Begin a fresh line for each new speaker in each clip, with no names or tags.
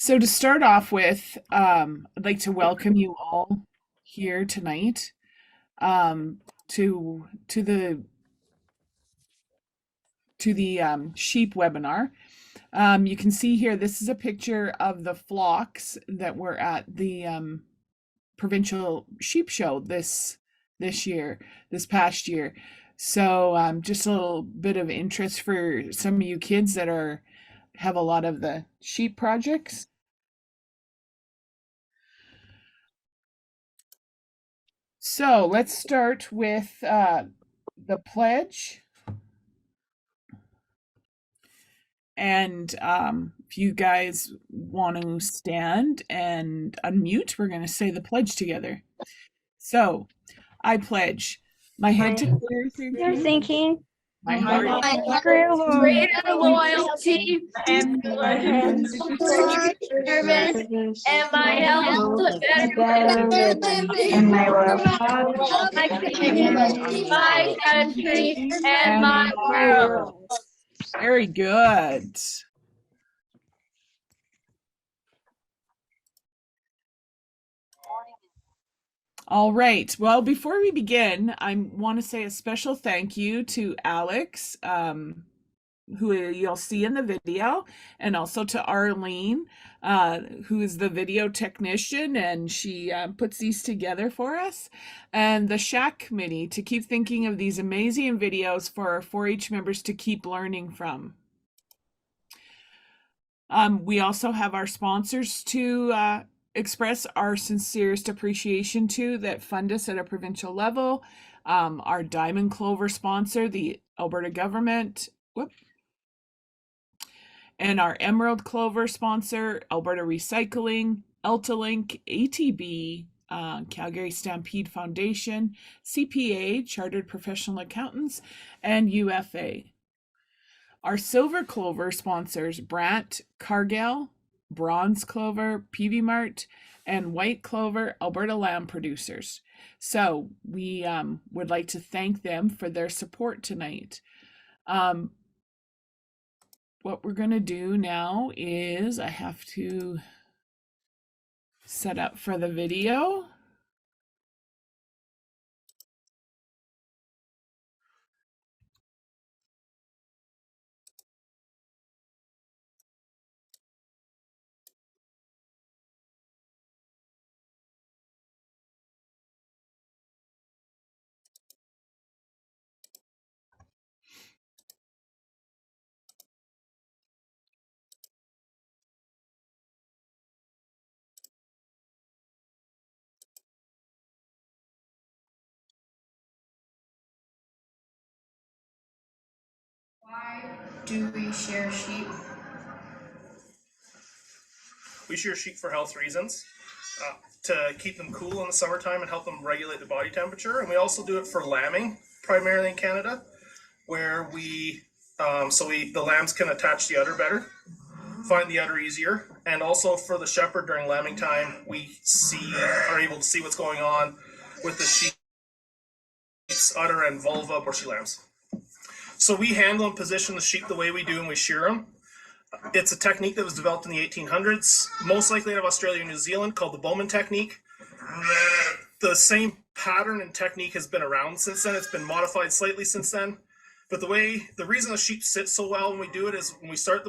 So to start off with, I'd like to welcome you all here tonight um, to the sheep webinar. You can see here, this is a picture of the flocks that were at the provincial sheep show this past year. So just a little bit of interest for some of you kids that have a lot of the sheep projects. So let's start with the pledge. And if you guys want to stand and unmute, we're going to say the pledge together. So I pledge my head to clear
thinking,
my heart
greater
loyalty and my hands service and my health
and my world,
my country and my world.
Very good. All right. Well, before we begin, I want to say a special thank you to Alex, who you'll see in the video, and also to Arlene, who is the video technician, and she puts these together for us, and the ShAC Committee to keep thinking of these amazing videos for our 4-H members to keep learning from. We also have our sponsors to express our sincerest appreciation to that fund us at a provincial level. Our Diamond Clover sponsor, the Alberta government, and our Emerald Clover sponsor, Alberta Recycling, Eltalink, ATB, Calgary Stampede Foundation, CPA, Chartered Professional Accountants, and UFA. Our Silver Clover sponsors, Brant, Cargill, Bronze Clover, PV Mart, and White Clover, Alberta Lamb Producers. So we would like to thank them for their support tonight. What we're going to do now is I have to set up for the video.
Why do we shear sheep?
We shear sheep for health reasons, to keep them cool in the summertime and help them regulate the body temperature. And we also do it for lambing, primarily in Canada, where the lambs can attach the udder better, find the udder easier. And also for the shepherd during lambing time, we are able to see what's going on with the sheep's udder and vulva where she lambs. So we handle and position the sheep the way we do, and we shear them. It's a technique that was developed in the 1800s, most likely out of Australia and New Zealand, called the Bowman technique. The same pattern and technique has been around since then. It's been modified slightly since then. But the reason the sheep sit so well when we do it is when we start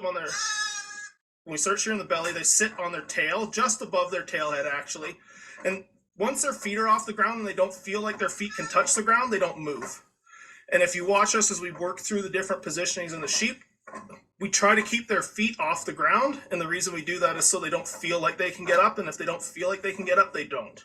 shearing the belly, they sit on their tail, just above their tail head actually. And once their feet are off the ground and they don't feel like their feet can touch the ground, they don't move. And if you watch us as we work through the different positionings in the sheep, we try to keep their feet off the ground. And the reason we do that is so they don't feel like they can get up. And if they don't feel like they can get up, they don't.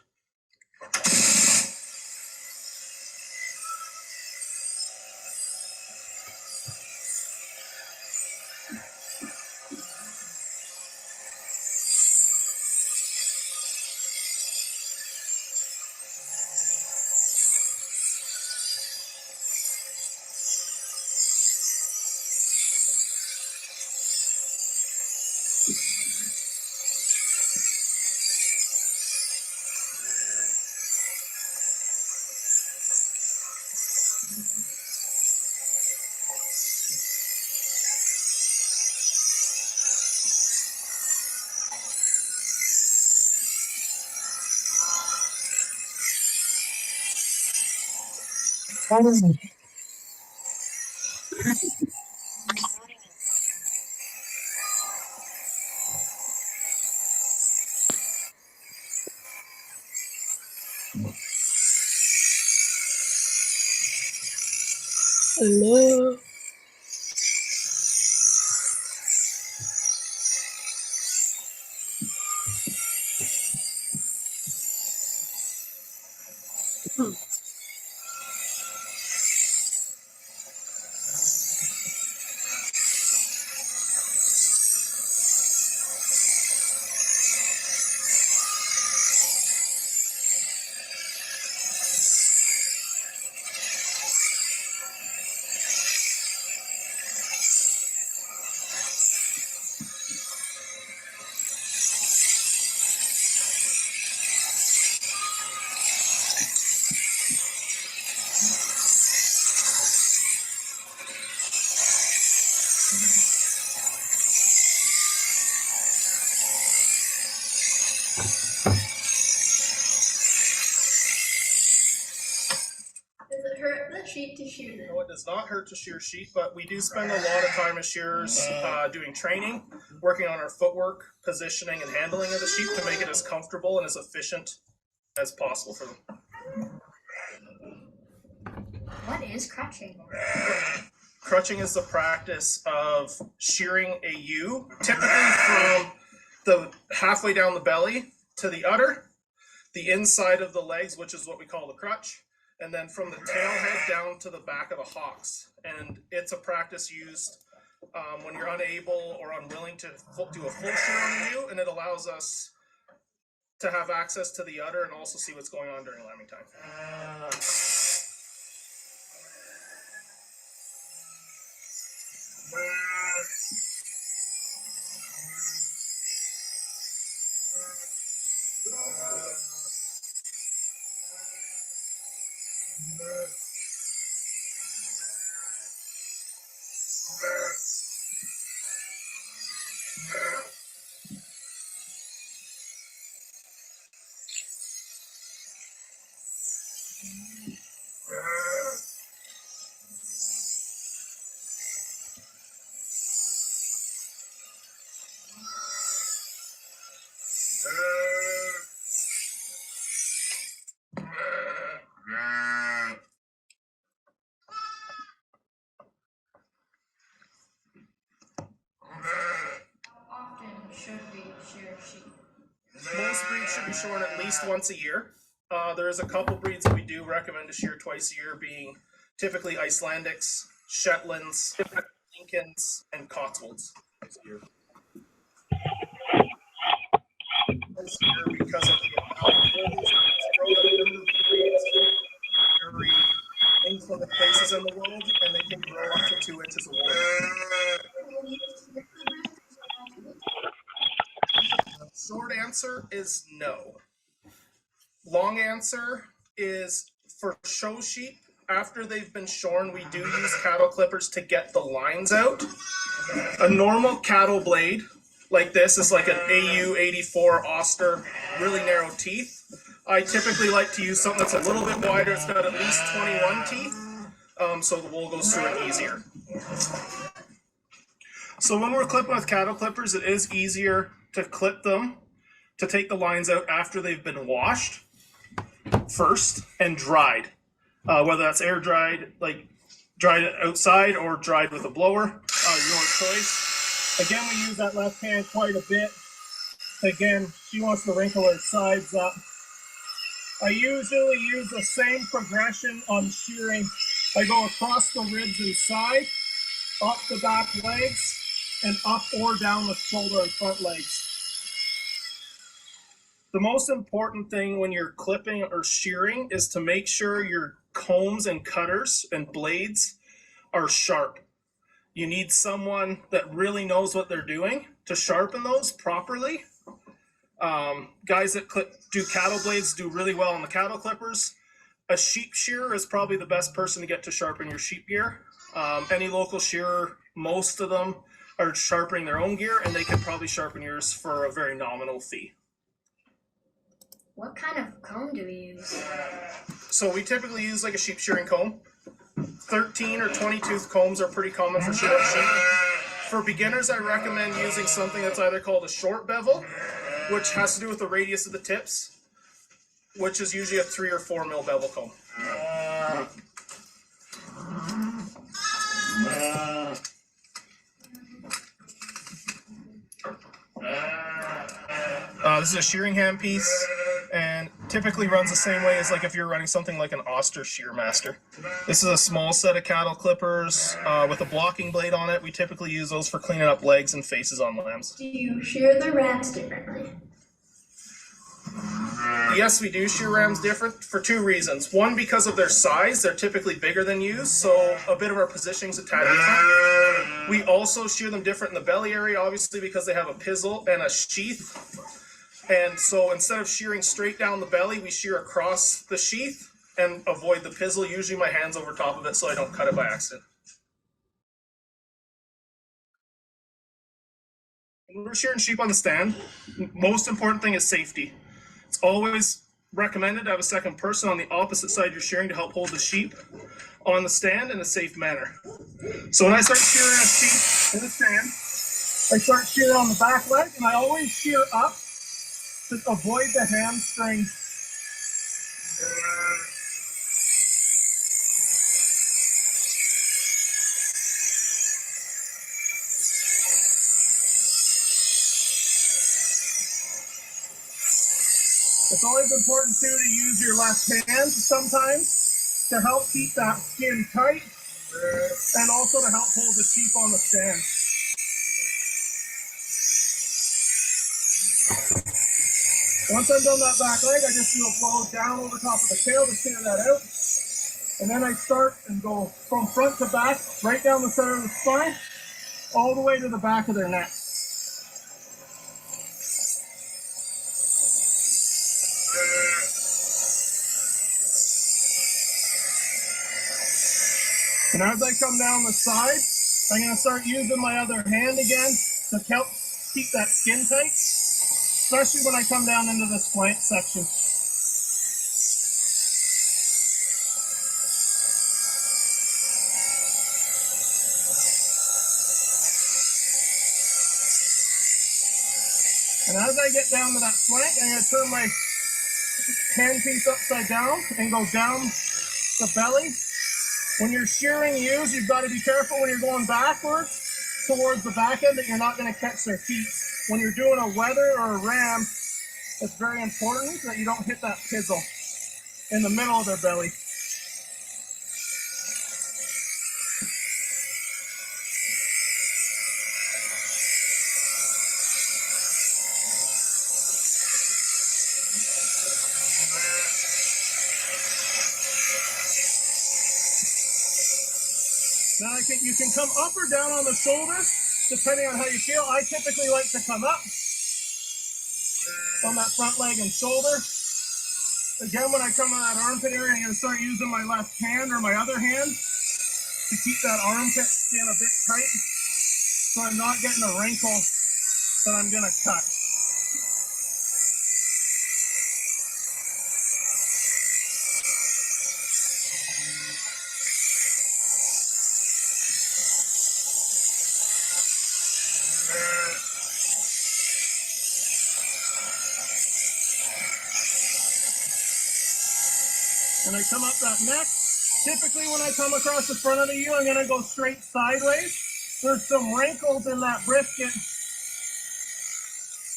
Hello.
Does it hurt the sheep to shear them?
No, it does not hurt to shear sheep, but we do spend a lot of time as shearers doing training, working on our footwork, positioning, and handling of the sheep to make it as comfortable and as efficient as possible for them.
What is crutching?
Crutching is the practice of shearing a ewe, typically from the halfway down the belly to the udder, the inside of the legs, which is what we call the crutch, and then from the tail head down to the back of the hocks. And it's a practice used when you're unable or unwilling to do a full shear on a ewe, and it allows us to have access to the udder and also see what's going on during lambing time.
Often should we shear sheep?
Most breeds should be shorn at least once a year. There is a couple breeds that we do recommend to shear twice a year, being typically Icelandics, Shetlands, Lincolns, and Cotswolds. This year, because of the amount of bulls very inclement places in the world, and they can grow up to 2 inches of wool. Short answer is no. Long answer is for show sheep, after they've been shorn, we do use cattle clippers to get the lines out. A normal cattle blade like this is like an AU-84 Oster, really narrow teeth. I typically like to use something that's a little bit wider. It's got at least 21 teeth, so the wool goes through it easier. So when we're clipping with cattle clippers, it is easier to clip them, to take the lines out after they've been washed first and dried. Whether that's air dried, like dried outside, or dried with a blower, your choice. Again, we use that left hand quite a bit. Again, she wants to wrinkle her sides up. I usually use the same progression on shearing. I go across the ribs and side, up the back legs, and up or down the shoulder and front legs. The most important thing when you're clipping or shearing is to make sure your combs and cutters and blades are sharp. You need someone that really knows what they're doing to sharpen those properly. Guys that do cattle blades do really well on the cattle clippers. A sheep shearer is probably the best person to get to sharpen your sheep gear. Any local shearer, most of them are sharpening their own gear, and they can probably sharpen yours for a very nominal fee.
What kind of comb do we use?
So we typically use like a sheep shearing comb. 13 or 20 tooth combs are pretty common for short sheep. For beginners, I recommend using something that's either called a short bevel, which has to do with the radius of the tips, which is usually a 3 or 4 mil bevel comb. This is a shearing handpiece, and typically runs the same way as like if you're running something like an Oster Shearmaster. This is a small set of cattle clippers with a blocking blade on it. We typically use those for cleaning up legs and faces on lambs.
Do you shear the rams differently?
Yes, we do shear rams different for 2 reasons. One, because of their size, they're typically bigger than ewes, so a bit of our positioning's a tad different. We also shear them different in the belly area, obviously, because they have a pizzle and a sheath. And so instead of shearing straight down the belly, we shear across the sheath and avoid the pizzle. Usually my hand's over top of it so I don't cut it by accident. When we're shearing sheep on the stand, most important thing is safety. It's always recommended to have a second person on the opposite side you're shearing to help hold the sheep on the stand in a safe manner. So when I start shearing a sheep in the stand, I start shearing on the back leg, and I always shear up to avoid the hamstring. It's always important too to use your left hand sometimes to help keep that skin tight and also to help hold the sheep on the stand. Once I'm done that back leg, I just do a blow down over top of the tail to clear that out. And then I start and go from front to back, right down the center of the spine, all the way to the back of their neck. And as I come down the side, I'm going to start using my other hand again to help keep that skin tight, especially when I come down into this flank section. And as I get down to that flank, I'm going to turn my handpiece upside down and go down the belly. When you're shearing ewes, you've got to be careful when you're going backwards towards the back end that you're not going to catch their feet. When you're doing a wether or a ram, it's very important that you don't hit that pizzle in the middle of their belly. Now you can come up or down on the shoulders, depending on how you feel. I typically like to come up on that front leg and shoulder. Again, when I come to that armpit area, I'm going to start using my left hand or my other hand to keep that armpit skin a bit tight, so I'm not getting a wrinkle that I'm going to cut. And I come up that neck. Typically when I come across the front of the ewe, I'm going to go straight sideways. There's some wrinkles in that brisket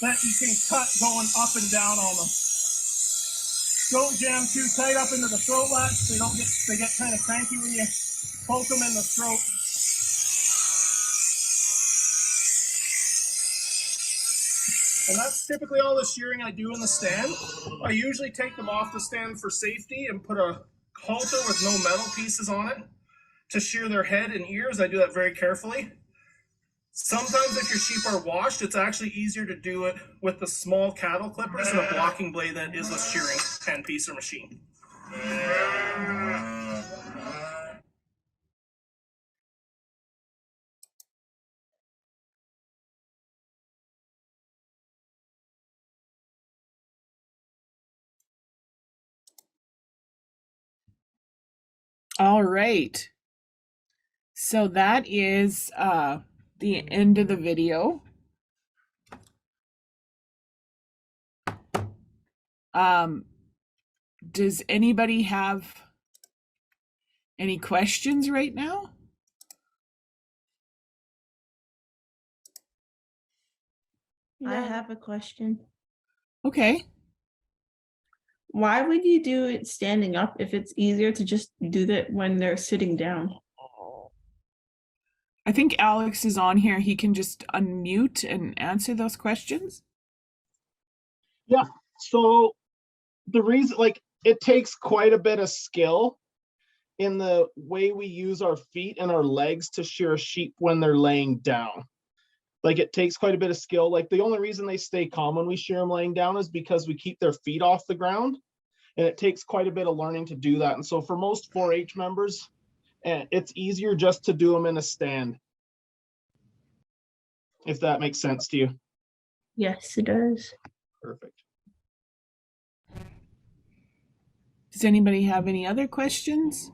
that you can cut going up and down on them. Don't jam too tight up into the throat latch. They get kind of cranky when you poke them in the throat. And that's typically all the shearing I do in the stand. I usually take them off the stand for safety and put a halter with no metal pieces on it to shear their head and ears. I do that very carefully. Sometimes if your sheep are washed, it's actually easier to do it with the small cattle clippers and a blocking blade than it is with shearing handpiece or machine.
All right. So that is the end of the video. Does anybody have any questions right now?
I have a question.
Okay.
Why would you do it standing up if it's easier to just do that when they're sitting down?
I think Alex is on here. He can just unmute and answer those questions.
Yeah. So the reason, like, it takes quite a bit of skill in the way we use our feet and our legs to shear sheep when they're laying down. Like, it takes quite a bit of skill. Like, the only reason they stay calm when we shear them laying down is because we keep their feet off the ground, and it takes quite a bit of learning to do that. And so for most 4-H members, it's easier just to do them in a stand, if that makes sense to you.
Yes, it does.
Perfect.
Does anybody have any other questions?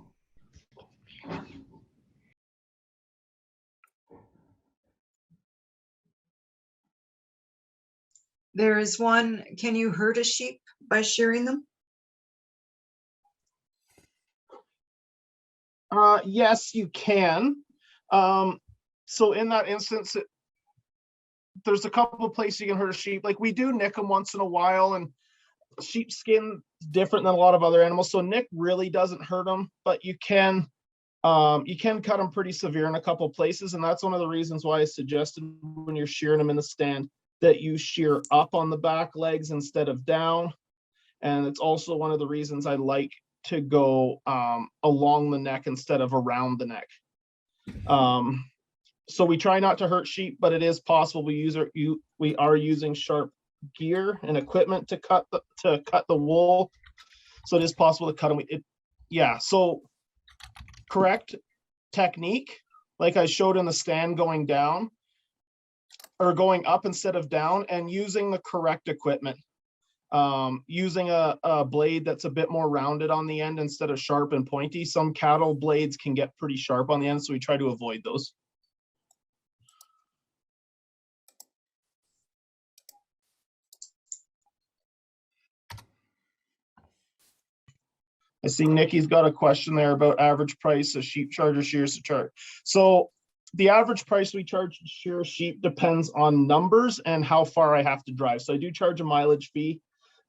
There is one, can you hurt a sheep by shearing them?
Yes, you can. So in that instance, there's a couple of places you can hurt a sheep. Like, we do nick them once in a while, and sheep skin is different than a lot of other animals. So nick really doesn't hurt them, but you can cut them pretty severe in a couple of places. And that's one of the reasons why I suggested when you're shearing them in the stand that you shear up on the back legs instead of down. And it's also one of the reasons I like to go along the neck instead of around the neck. So we try not to hurt sheep, but it is possible. We are using sharp gear and equipment to cut the wool, so it is possible to cut them. Yeah. So correct technique, like I showed in the stand, going down or going up instead of down, and using the correct equipment. Using a blade that's a bit more rounded on the end instead of sharp and pointy. Some cattle blades can get pretty sharp on the end, so we try to avoid those. I see Nikki's got a question there about average price a sheep charge or shears to charge. So the average price we charge to shear a sheep depends on numbers and how far I have to drive. So I do charge a mileage fee.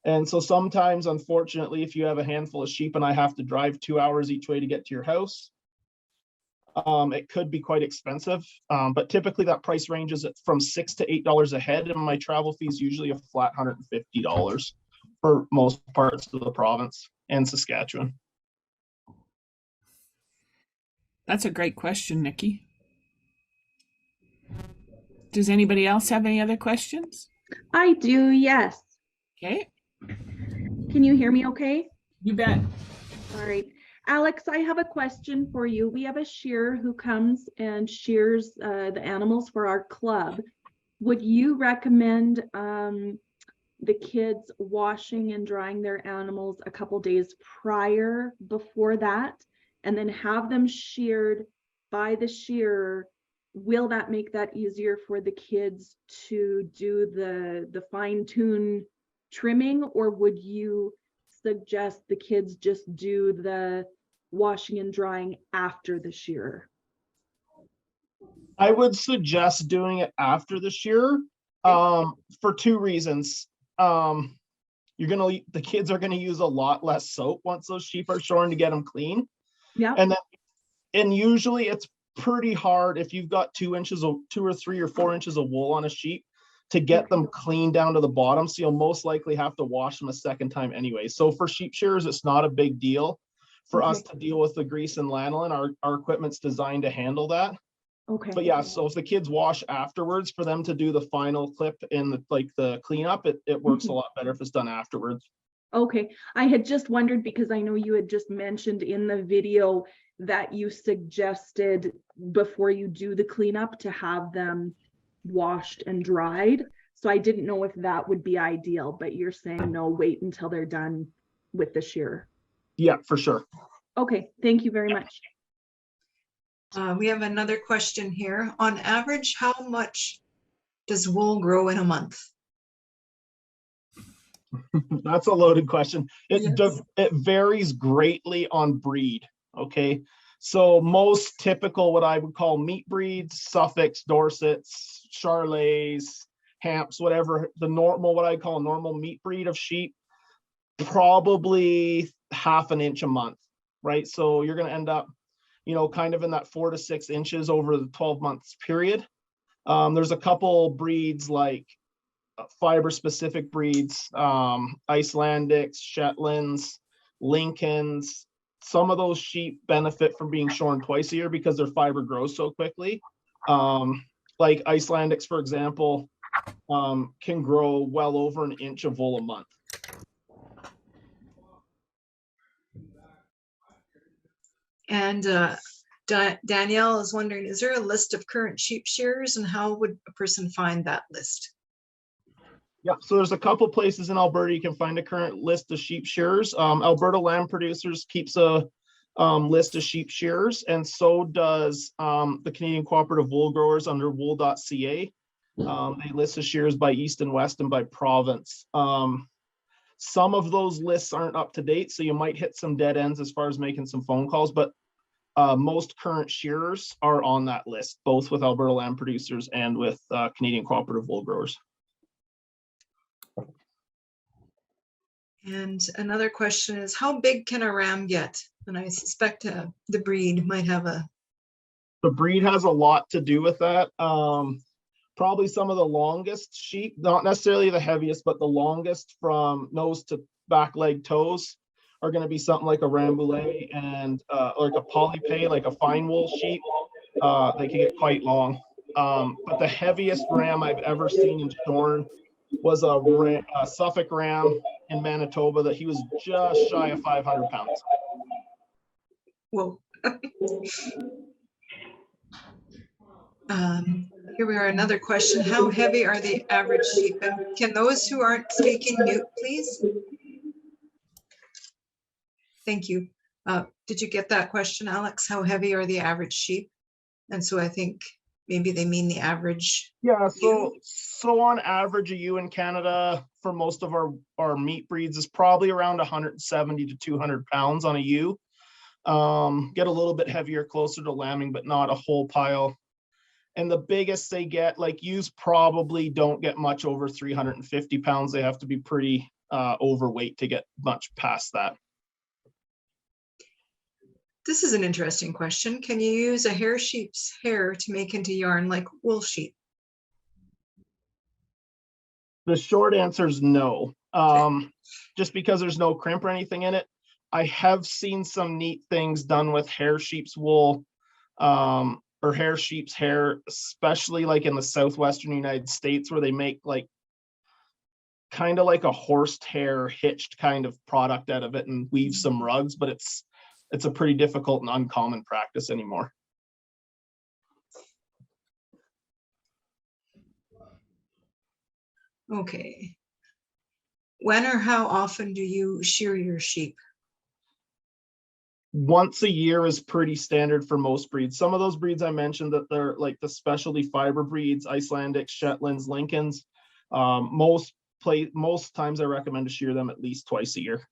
And so sometimes, unfortunately, if you have a handful of sheep and I have to drive 2 hours each way to get to your house, it could be quite expensive. But typically that price ranges from $6 to $8 a head. And my travel fee is usually a flat $150 for most parts of the province and Saskatchewan.
That's a great question, Nikki. Does anybody else have any other questions?
I do, yes.
Okay.
Can you hear me okay?
You bet.
All right. Alex, I have a question for you. We have a shearer who comes and shears the animals for our club. Would you recommend the kids washing and drying their animals a couple days before that, and then have them sheared by the shearer? Will that make that easier for the kids to do the fine-tune trimming, or would you suggest the kids just do the washing and drying after the shearer?
I would suggest doing it after the shearer for 2 reasons. The kids are gonna use a lot less soap once those sheep are shorn to get them clean.
Yeah.
And usually it's pretty hard if you've got 2 or 3 or 4 inches of wool on a sheep to get them clean down to the bottom. So you'll most likely have to wash them a second time anyway. So for sheep shearers, it's not a big deal for us to deal with the grease and lanolin. Our equipment's designed to handle that.
Okay.
But yeah, so if the kids wash afterwards, for them to do the final clip in the cleanup, it works a lot better if it's done afterwards.
Okay. I had just wondered, because I know you had just mentioned in the video that you suggested before you do the cleanup to have them washed and dried. So I didn't know if that would be ideal, but you're saying no, wait until they're done with the shear.
Yeah, for sure.
Okay. Thank you very much.
We have another question here. On average, how much does wool grow in a month?
That's a loaded question.
Yes.
It varies greatly on breed. Okay. So most typical, what I would call meat breeds, Suffolks, Dorsets, Charolais, Hamps, whatever, the normal, what I call a normal meat breed of sheep, probably half an inch a month, right? So you're going to end up, you know, kind of in that 4 to 6 inches over the 12 months period. There's a couple breeds like fiber specific breeds, Icelandics, Shetlands, Lincolns. Some of those sheep benefit from being shorn twice a year because their fiber grows so quickly. Like Icelandics, for example, can grow well over an inch of wool a month.
And Danielle is wondering, is there a list of current sheep shearers and how would a person find that list?
Yeah, so there's a couple places in Alberta you can find a current list of sheep shearers. Alberta Lamb Producers keeps a list of sheep shearers, and so does the Canadian Cooperative Wool Growers under wool.ca. They list the shearers by east and west and by province. Some of those lists aren't up to date, so you might hit some dead ends as far as making some phone calls, but most current shearers are on that list, both with Alberta Lamb Producers and with Canadian Cooperative Wool Growers.
And another question is, how big can a ram get? And I suspect the breed might have
The breed has a lot to do with that. Probably some of the longest sheep, not necessarily the heaviest, but the longest from nose to back leg toes are going to be something like a Rambouillet and like a Polypay, like a fine wool sheep. They can get quite long. But the heaviest ram I've ever seen in shorn was a Suffolk ram in Manitoba that he was just shy of 500 pounds.
Whoa. Here we are, another question. How heavy are the average sheep? And can those who aren't speaking mute, please? Thank you. Did you get that question, Alex? How heavy are the average sheep? And so I think maybe they mean the average.
Yeah, so on average, a ewe in Canada for most of our meat breeds is probably around 170 to 200 pounds on a ewe. Get a little bit heavier closer to lambing, but not a whole pile. And the biggest they get, like ewes probably don't get much over 350 pounds. They have to be pretty overweight to get much past that.
This is an interesting question. Can you use a hair sheep's hair to make into yarn like wool sheep?
The short answer is no. Just because there's no crimp or anything in it. I have seen some neat things done with hair sheep's wool or hair sheep's hair, especially like in the southwestern United States, where they make like kind of like a horsed hair hitched kind of product out of it and weave some rugs, but it's a pretty difficult and uncommon practice anymore.
Okay. When or how often do you shear your sheep?
Once a year is pretty standard for most breeds. Some of those breeds I mentioned that they're like the specialty fiber breeds, Icelandics, Shetlands, Lincolns. Most times I recommend to shear them at least twice a year.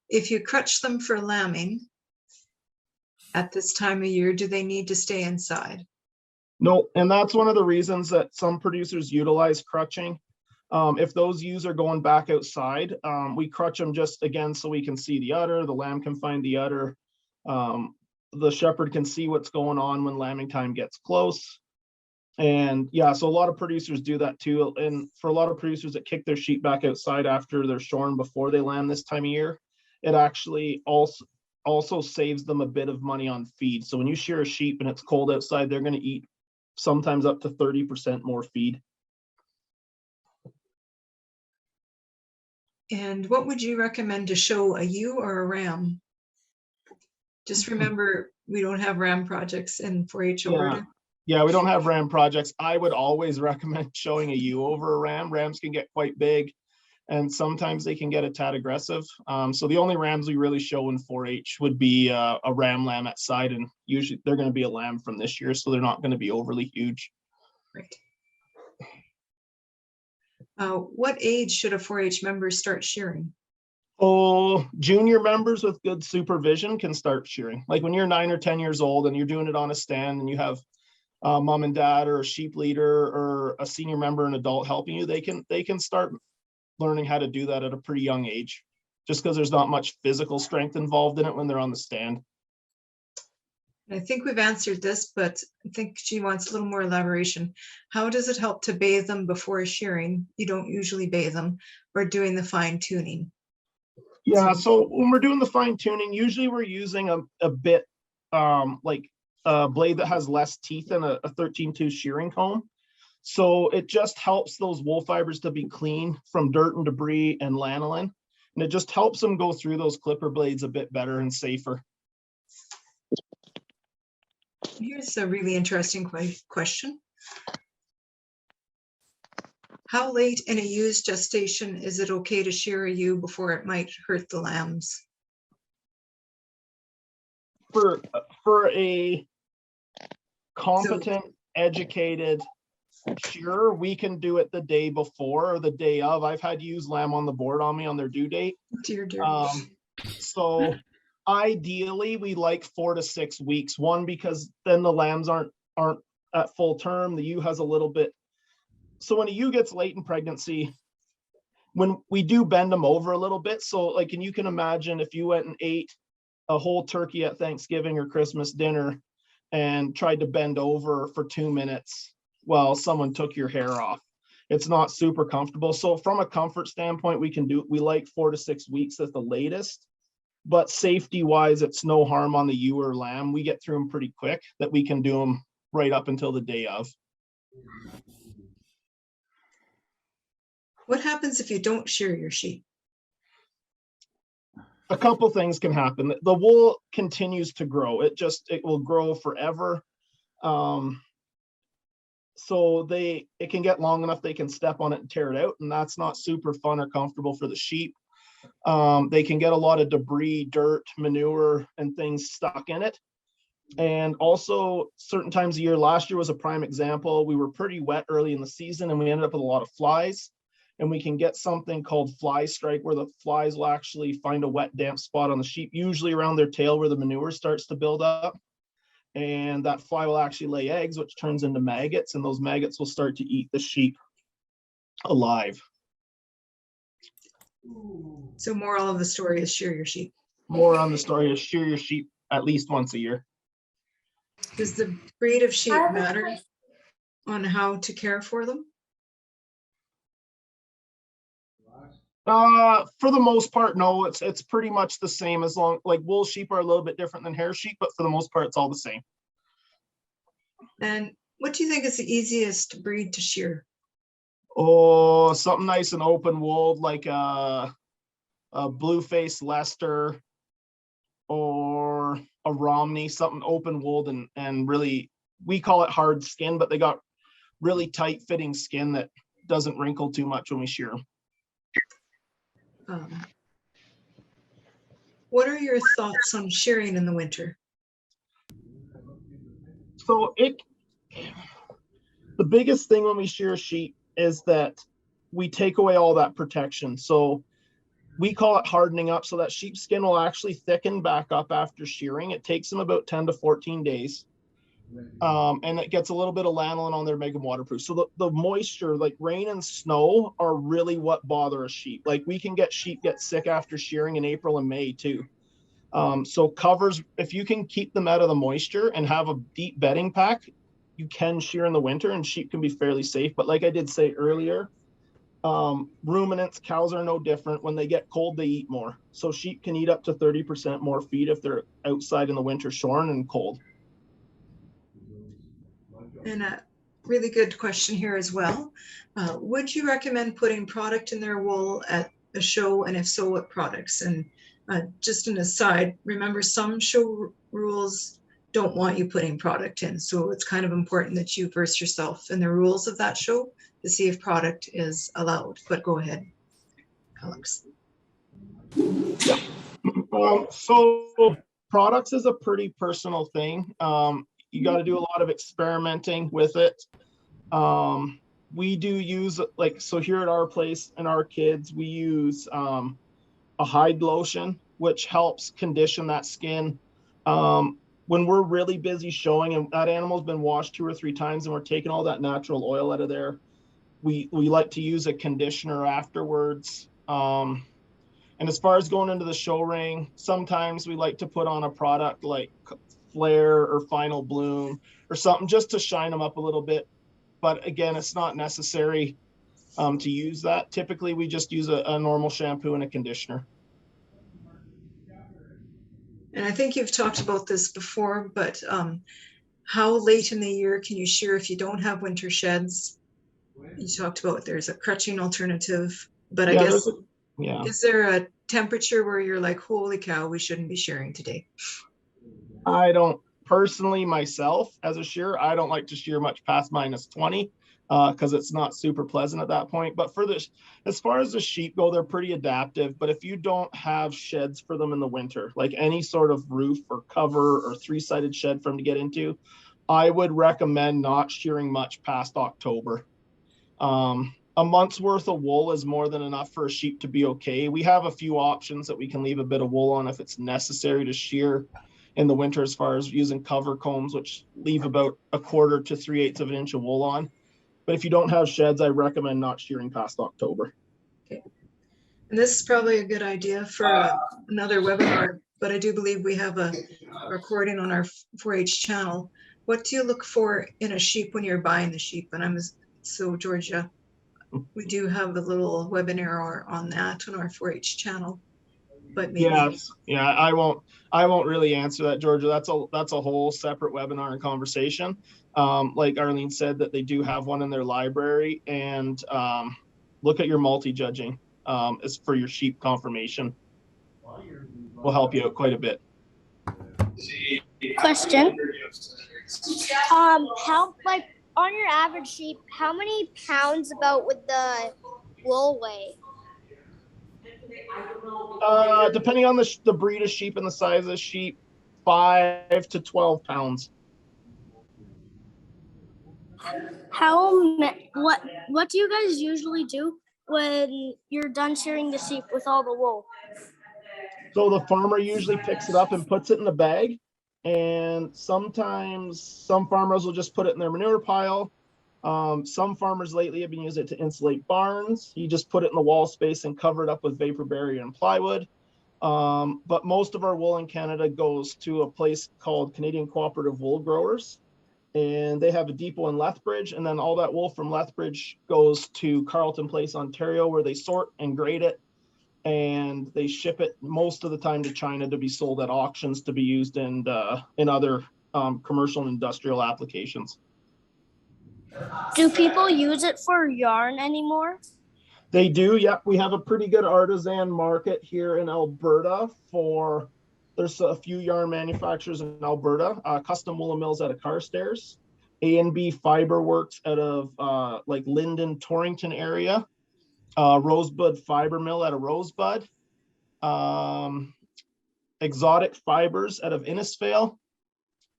If you crutch them for lambing at this time of year, do they need to stay inside?
No, and that's one of the reasons that some producers utilize crutching. If those ewes are going back outside, we crutch them just again so we can see the udder, the lamb can find the udder, the shepherd can see what's going on when lambing time gets close. And yeah, so a lot of producers do that too. And for a lot of producers that kick their sheep back outside after they're shorn before they lamb this time of year, it actually also saves them a bit of money on feed. So when you shear a sheep and it's cold outside, they're going to eat sometimes up to 30% more feed.
And what would you recommend to show a ewe or a ram? Just remember, we don't have ram projects in 4-H Alberta.
Yeah, we don't have ram projects. I would always recommend showing a ewe over a ram. Rams can get quite big and sometimes they can get a tad aggressive. So the only rams we really show in 4-H would be a ram lamb at side, and usually they're going to be a lamb from this year, so they're not going to be overly huge.
Right. What age should a 4-H member start shearing?
Oh, junior members with good supervision can start shearing. Like when you're 9 or 10 years old and you're doing it on a stand and you have mom and dad or a sheep leader or a senior member, an adult helping you, they can start learning how to do that at a pretty young age, just because there's not much physical strength involved in it when they're on the stand.
I think we've answered this, but I think she wants a little more elaboration. How does it help to bathe them before shearing? You don't usually bathe them, or doing the fine tuning?
Yeah, so when we're doing the fine tuning, usually we're using a bit like a blade that has less teeth than a 13-tooth shearing comb. So it just helps those wool fibers to be clean from dirt and debris and lanolin. And it just helps them go through those clipper blades a bit better and safer.
Here's a really interesting question. How late in a ewe's gestation is it okay to shear a ewe before it might hurt the lambs?
For a competent, educated shearer, we can do it the day before or the day of. I've had ewes lamb on the board on me on their due date.
Dear.
So ideally we like 4 to 6 weeks. One, because then the lambs aren't at full term. The ewe has a little bit. So when a ewe gets late in pregnancy, when we do bend them over a little bit. So like, and you can imagine if you went and ate a whole turkey at Thanksgiving or Christmas dinner and tried to bend over for 2 minutes while someone took your hair off, it's not super comfortable. So from a comfort standpoint, we like 4 to 6 weeks at the latest, but safety wise, it's no harm on the ewe or lamb. We get through them pretty quick, that we can do them right up until the day of.
What happens if you don't shear your sheep?
A couple things can happen. The wool continues to grow. It will grow forever. So it can get long enough they can step on it and tear it out, and that's not super fun or comfortable for the sheep. They can get a lot of debris, dirt, manure, and things stuck in it. And also certain times of year, last year was a prime example. We were pretty wet early in the season and we ended up with a lot of flies. And we can get something called fly strike, where the flies will actually find a wet, damp spot on the sheep, usually around their tail where the manure starts to build up. And that fly will actually lay eggs, which turns into maggots, and those maggots will start to eat the sheep alive.
So moral of the story is shear your sheep.
More on the story is shear your sheep at least once a year.
Does the breed of sheep matter on how to care for them?
For the most part, no. It's pretty much the same, as long like wool sheep are a little bit different than hair sheep, but for the most part, it's all the same.
And what do you think is the easiest breed to shear?
Oh, something nice and open wool, like a blue-faced Leicester or a Romney, something open wooled and really, we call it hard skin, but they got really tight fitting skin that doesn't wrinkle too much when we shear them.
What are your thoughts on shearing in the winter?
So the biggest thing when we shear sheep is that we take away all that protection. So we call it hardening up, so that sheep skin will actually thicken back up after shearing. It takes them about 10 to 14 days. And it gets a little bit of lanolin on there to make them waterproof. So the moisture, like rain and snow, are really what bother a sheep. Like we can get sheep get sick after shearing in April and May too. So covers, if you can keep them out of the moisture and have a deep bedding pack, you can shear in the winter and sheep can be fairly safe. But like I did say earlier, ruminants, cows are no different. When they get cold, they eat more. So sheep can eat up to 30% more feed if they're outside in the winter shorn and cold.
And a really good question here as well. Would you recommend putting product in their wool at a show, and if so, what products? And just an aside, remember some show rules don't want you putting product in. So it's kind of important that you verse yourself in the rules of that show to see if product is allowed, but go ahead. Alex?
So products is a pretty personal thing. You got to do a lot of experimenting with it. We do use, like, so here at our place and our kids, we use a hide lotion, which helps condition that skin. When we're really busy showing and that animal's been washed 2 or 3 times and we're taking all that natural oil out of there, we like to use a conditioner afterwards. And as far as going into the show ring, sometimes we like to put on a product like Flare or Final Bloom or something just to shine them up a little bit. But again, it's not necessary to use that. Typically, we just use a normal shampoo and a conditioner.
And I think you've talked about this before, but how late in the year can you shear if you don't have winter sheds? You talked about there's a crutching alternative, but I guess, is there a temperature where you're like, holy cow, we shouldn't be shearing today?
I don't personally, myself as a shearer, I don't like to shear much past -20 because it's not super pleasant at that point. But for this, as far as the sheep go, they're pretty adaptive. But if you don't have sheds for them in the winter, like any sort of roof or cover or 3-sided shed for them to get into, I would recommend not shearing much past October. A month's worth of wool is more than enough for a sheep to be okay. We have a few options that we can leave a bit of wool on if it's necessary to shear in the winter, as far as using cover combs, which leave about 1/4 to 3/8 of an inch of wool on. But if you don't have sheds, I recommend not shearing past October.
Okay. And this is probably a good idea for another webinar, but I do believe we have a recording on our 4-H channel. What do you look for in a sheep when you're buying the sheep? And so Georgia, we do have the little webinar on that on our 4-H channel. But maybe.
Yes, yeah, I won't really answer that, Georgia. That's a whole separate webinar and conversation. Like Arlene said, that they do have one in their library, and look at your multi-judging as for your sheep confirmation. Will help you out quite a bit.
Question. How, like, on your average sheep, how many pounds about would the wool weigh?
Depending on the breed of sheep and the size of the sheep, 5 to 12 pounds.
What do you guys usually do when you're done shearing the sheep with all the wool?
So the farmer usually picks it up and puts it in a bag, and sometimes some farmers will just put it in their manure pile. Some farmers lately have been using it to insulate barns. You just put it in the wall space and cover it up with vapor barrier and plywood. But most of our wool in Canada goes to a place called Canadian Cooperative Wool Growers, and they have a depot in Lethbridge, and then all that wool from Lethbridge goes to Carleton Place, Ontario, where they sort and grade it, and they ship it most of the time to China to be sold at auctions to be used in other commercial and industrial applications.
Do people use it for yarn anymore?
They do, yep. We have a pretty good artisan market here in Alberta there's a few yarn manufacturers in Alberta, Custom Woolen Mills out of Carstairs, A&B Fiber Works out of like Linden, Torrington area, Rosebud Fiber Mill out of Rosebud, Exotic Fibers out of Innisfail,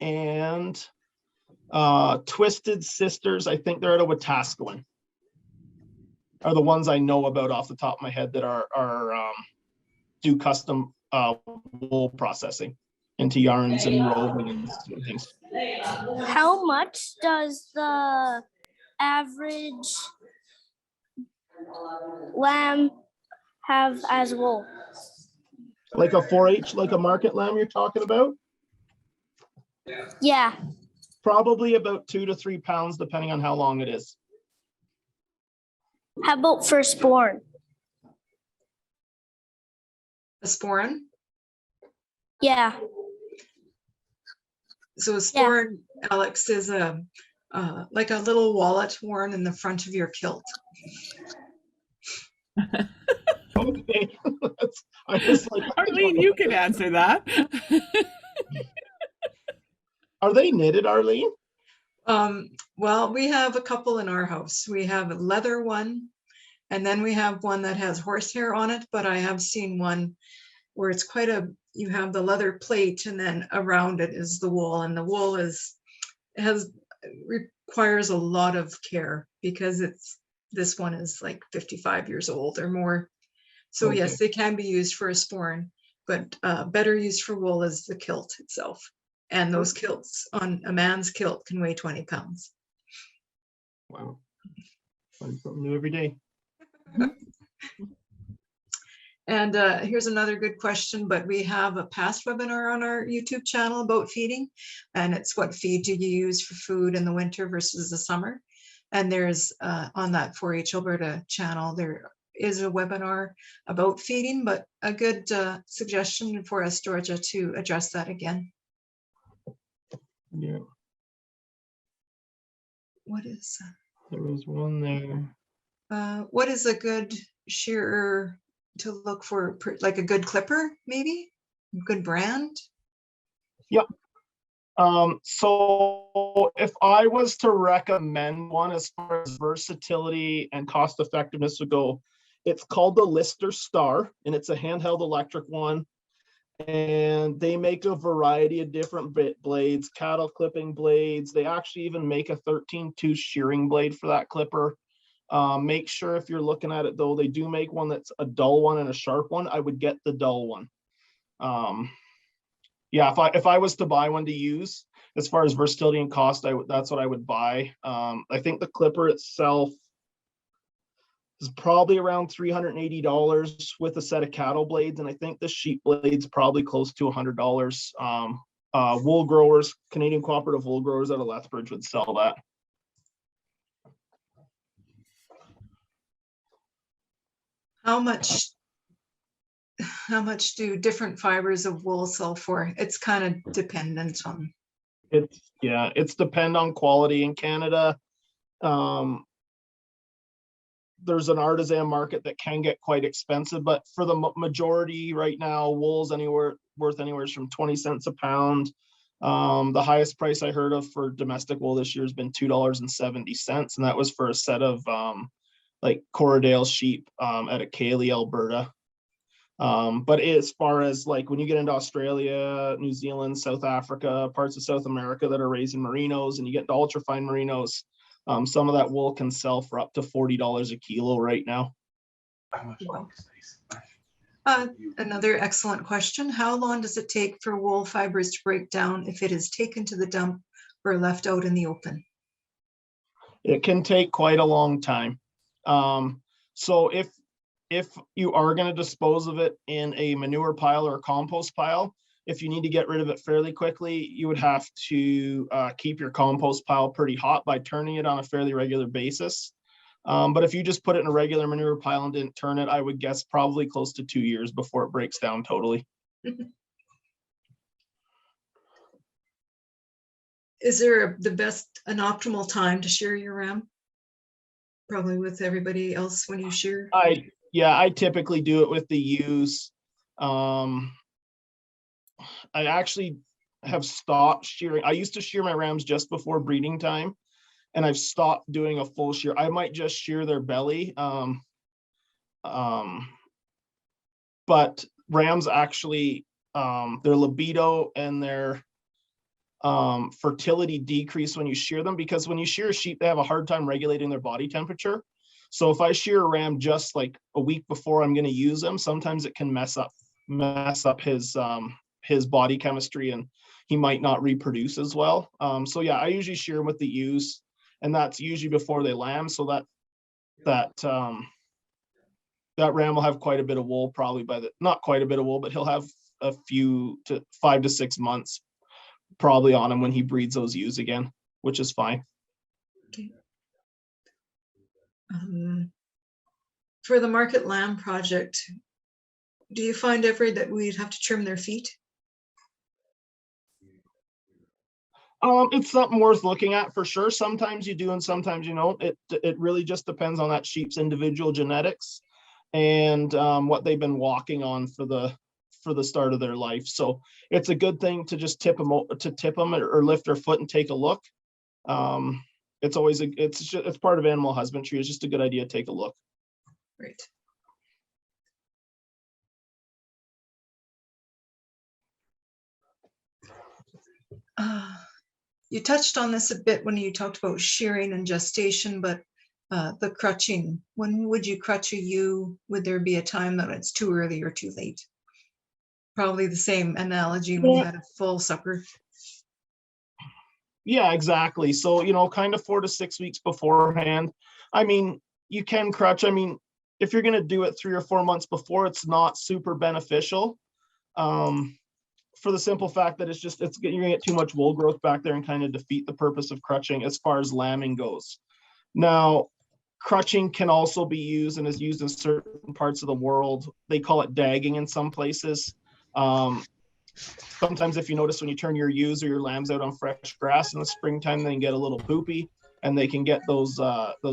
and Twisted Sisters, I think they're out of Wetaskiwin, are the ones I know about off the top of my head that are do custom wool processing into yarns and roving and things.
How much does the average lamb have as wool?
Like a 4-H, like a market lamb you're talking about?
Yeah.
Probably about 2 to 3 pounds, depending on how long it is.
How about firstborn?
A sporran?
Yeah.
So a sporran, Alex, is like a little wallet worn in the front of your kilt.
Okay. I was like,
Arlene, you can answer that.
Are they knitted, Arlene?
Well, we have a couple in our house. We have a leather one, And then we have one that has horsehair on it, but I have seen one where it's quite you have the leather plate and then around it is the wool, and the wool requires a lot of care because this one is like 55 years old or more. So
Okay.
yes, they can be used for a sporran, but better used for wool is the kilt itself. And those kilts on a man's kilt can weigh 20 pounds.
Wow. Learn something new every day.
And here's another good question, but we have a past webinar on our YouTube channel about feeding, and it's what feed do you use for food in the winter versus the summer? And there's on that 4-H Alberta channel, there is a webinar about feeding, but a good suggestion for us, Georgia, to address that again.
Yeah,
What is
there was one there.
what is a good shearer to look for, like a good clipper, maybe? Good brand?
Yeah. So if I was to recommend one as far as versatility and cost effectiveness would go, it's called the Lister Star, and it's a handheld electric one. And they make a variety of different blades, cattle clipping blades. They actually even make a 13-tooth shearing blade for that clipper. Make sure if you're looking at it though, they do make one that's a dull one and a sharp one. I would get the dull one. Yeah, if I was to buy one to use, as far as versatility and cost, that's what I would buy. I think the clipper itself is probably around $380 with a set of cattle blades, and I think the sheep blade's probably close to $100. Wool growers, Canadian Cooperative Wool Growers out of Lethbridge would sell that.
How much do different fibers of wool sell for? It's kind of dependent on.
It's depend on quality in Canada. There's an artisan market that can get quite expensive, but for the majority right now, wool's worth anywhere from 20 cents a pound. The highest price I heard of for domestic wool this year has been $2.70, and that was for a set of like Corriedale sheep at a Cayley, Alberta. But as far as like when you get into Australia, New Zealand, South Africa, parts of South America that are raising merinos, and you get into ultrafine merinos, some of that wool can sell for up to $40 a kilo right now.
Wow. Another excellent question. How long does it take for wool fibers to break down if it is taken to the dump or left out in the open?
It can take quite a long time. So if you are going to dispose of it in a manure pile or a compost pile, if you need to get rid of it fairly quickly, you would have to keep your compost pile pretty hot by turning it on a fairly regular basis. But if you just put it in a regular manure pile and didn't turn it, I would guess probably close to 2 years before it breaks down totally.
Is there an optimal time to shear your ram? Probably with everybody else when you shear.
I typically do it with the ewes. I actually have stopped shearing. I used to shear my rams just before breeding time, and I've stopped doing a full shear. I might just shear their belly. But rams actually, their libido and their fertility decrease when you shear them, because when you shear a sheep, they have a hard time regulating their body temperature. So if I shear a ram just like a week before I'm going to use them, sometimes it can mess up his body chemistry, and he might not reproduce as well. So yeah, I usually shear him with the ewes, and that's usually before they lamb, so that ram will have quite a bit of wool, probably not quite a bit of wool, but he'll have a few to 5 to 6 months probably on him when he breeds those ewes again, which is fine.
Okay. For the market lamb project, do you find ever that we'd have to trim their feet?
It's something worth looking at for sure. Sometimes you do and sometimes you don't. It really just depends on that sheep's individual genetics and what they've been walking on for the start of their life. So it's a good thing to just tip them or lift their foot and take a look. It's always it's part of animal husbandry. It's just a good idea to take a look.
You touched on this a bit when you talked about shearing and gestation, but the crutching, when would you crutch a ewe? Would there be a time that it's too early or too late? Probably the same analogy when you had a full supper.
Yeah, exactly. So, you know, kind of 4 to 6 weeks beforehand. I mean, you can crutch. I mean, if you're going to do it 3 or 4 months before, it's not super beneficial. For the simple fact that you're gonna get too much wool growth back there and kind of defeat the purpose of crutching as far as lambing goes. Now, crutching can also be used and is used in certain parts of the world. They call it dagging in some places. Sometimes if you notice when you turn your ewes or your lambs out on fresh grass in the springtime, they can get a little poopy and they can get those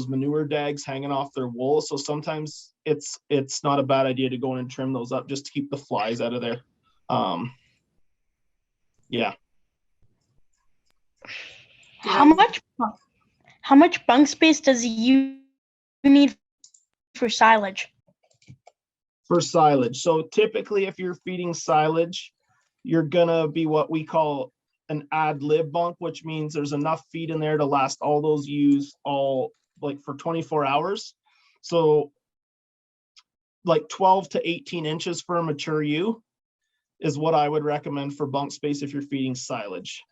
manure dags hanging off their wool. So sometimes it's not a bad idea to go in and trim those up just to keep the flies out of there. Yeah.
How much bunk space does you need for silage?
For silage. So typically if you're feeding silage, you're gonna be what we call an ad lib bunk, which means there's enough feed in there to last all those ewes all like for 24 hours. So like 12 to 18 inches for a mature ewe is what I would recommend for bunk space if you're feeding silage.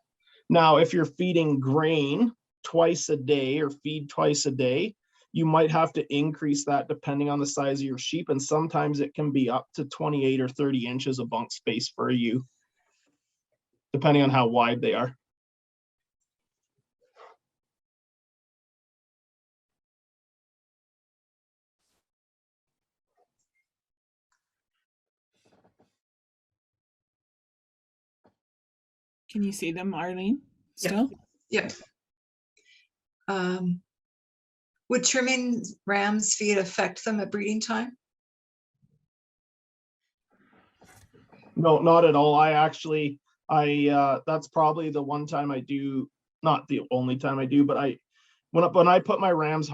Now, if you're feeding grain twice a day or feed twice a day, you might have to increase that depending on the size of your sheep. And sometimes it can be up to 28 or 30 inches of bunk space for a ewe, depending on how wide they are.
Can you see them, Arlene? Still?
Yeah. Would trimming ram's feet affect them at breeding time?
No, not at all. That's probably the one time I do, not the only time I do, but when I put my rams,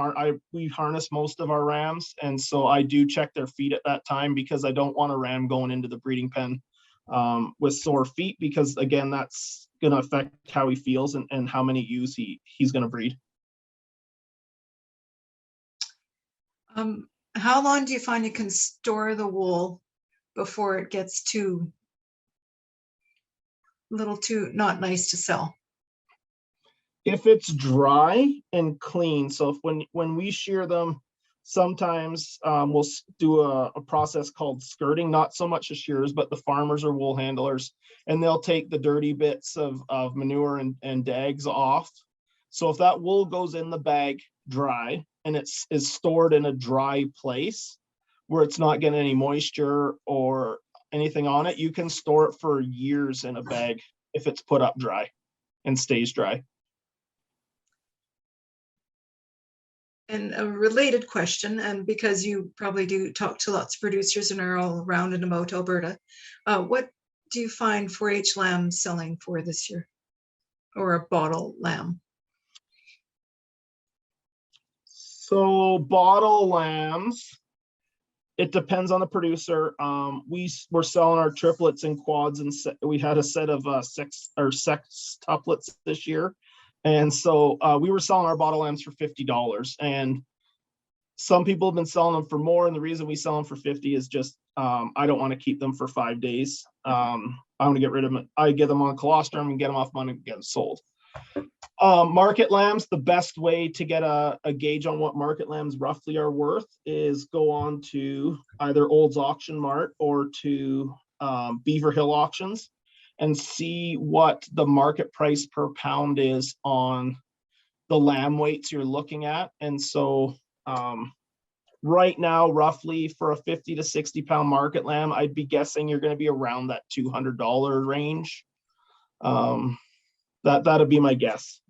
we harness most of our rams. And so I do check their feet at that time because I don't want a ram going into the breeding pen with sore feet, because again, that's going to affect how he feels and how many ewes he's going to breed.
How long do you find you can store the wool before it gets little too not nice to sell?
If it's dry and clean, so if when we shear them, sometimes we'll do a process called skirting, not so much the shearers, but the farmers or wool handlers, and they'll take the dirty bits of manure and dags off. So if that wool goes in the bag dry and is stored in a dry place where it's not getting any moisture or anything on it, you can store it for years in a bag if it's put up dry and stays dry.
And a related question, and because you probably do talk to lots of producers and are all around and about Alberta, what do you find 4-H lamb selling for this year, or a bottle lamb?
So bottle lambs, it depends on the producer. We were selling our triplets and quads, and we had a set of sextuplets this year. And so we were selling our bottle lambs for $50, and some people have been selling them for more. And the reason we sell them for $50 is just, I don't want to keep them for 5 days. I'm going to get rid of them. I get them on colostrum and get them off money and get them sold. Market lambs, the best way to get a gauge on what market lambs roughly are worth is go on to either Olds Auction Mart or to Beaver Hill Auctions and see what the market price per pound is on the lamb weights you're looking at. And so right now, roughly for a 50 to 60 pound market lamb, I'd be guessing you're going to be around that $200 range. That'd be my guess.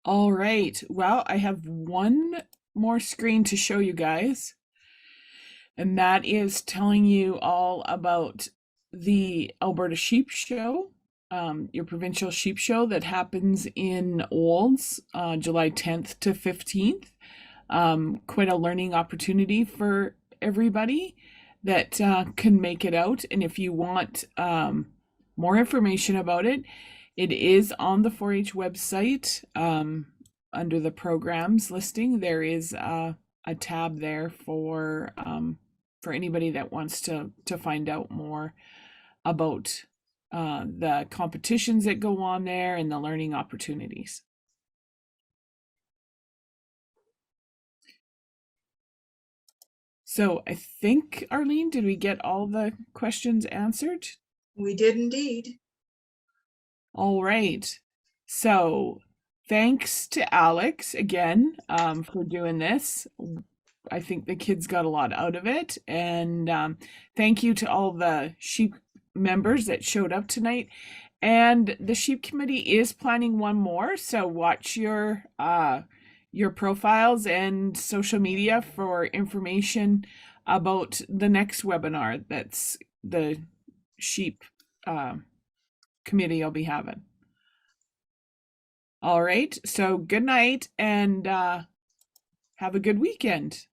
All right. Well, I have one more screen to show you guys, and that is telling you all about the Alberta Sheep Show, your provincial sheep show that happens in Olds, July 10th to 15th. 15th. Quite a learning opportunity for everybody. that can make it out. And if you want more information about it, it is on the 4-H website. Under the programs listing, there is a tab there for anybody that wants to find out more about the competitions that go on there and the learning opportunities. So I think, Arlene, did we get all the questions answered?
We did indeed.
All right. So thanks to Alex again for doing this. I think the kids got a lot out of it. And thank you to all the ShAC members that showed up tonight. And the ShAC Committee is planning one more. So watch your profiles and social media for information about the next webinar that's the ShAC committee will be having. All right, so good night and have a good weekend.